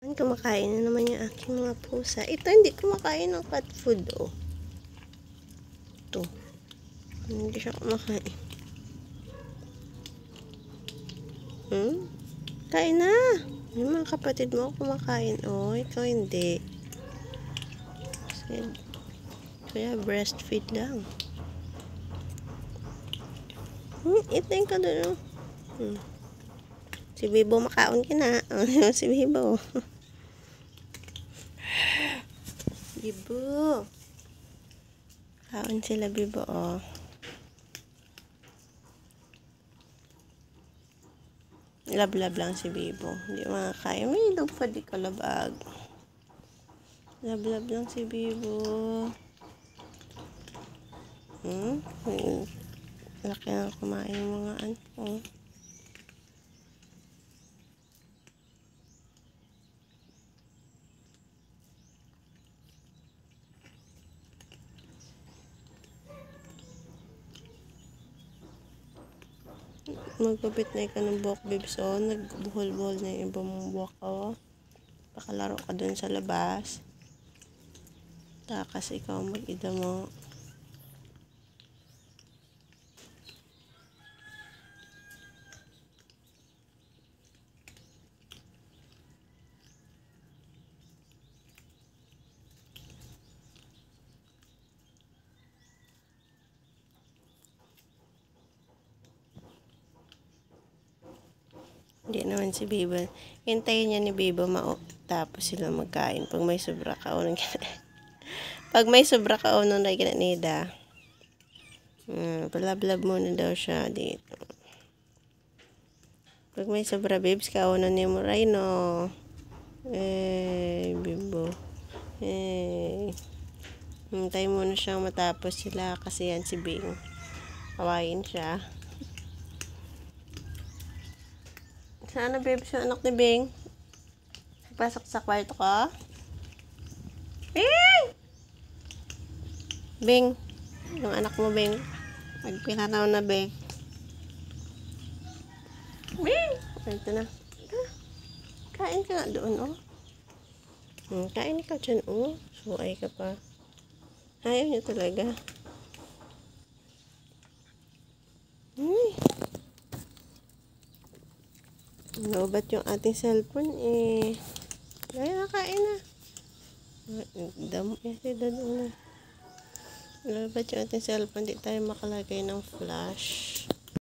Kumakain na naman yung aking mga pusa. Ito hindi kumakain ng cat food, oh. Ito. Hindi siya kumakain. Kain na. Yung mga kapatid mo kumakain, oh. Ikaw hindi. Kaya breastfeed lang. Itin ka doon, oh. Si Bibo makaon ka na. Si Bibo. Bibo. Kaon sila, Bibo, oh. Lab-lab lang si Bibo. Hindi makakain. May dog pa di kalabag. Lab-lab lang si Bibo. Laki na kumain yung mga ano. Magpapit na ka ng buhok, bibs, oh. Nagbuhol-buhol na yung ibang buhok, oh. Pakalaro ka dun sa labas. Takas ikaw mag-ida mo. Hindi naman si Bibo. Hintayin niya ni Bibo tapos sila magkain. Pag may sobra ka, pag may sobra ka, na ginanida. Palablab muna daw siya dito. Pag may sobra, babes, kaunan niya mo Rhino. Bibo. Hintay muna siyang matapos sila kasi yan si Bing. Kawain siya. Sana, babes, yung anak ni Bing? Pasok sa kwarto ko? Bing! Bing! Yung anak mo, Bing. Magpinanaw na, Bing. Bing! Ito na. Kain ka nga doon, oh. Kain ka dyan, oh. Suway ka pa. Ayaw niya talaga. Lobat yung ating cellphone, eh. Kaya nakain na. Damo yan si Dado na. Lobat yung ating cellphone. Di tayo makalagay ng flash.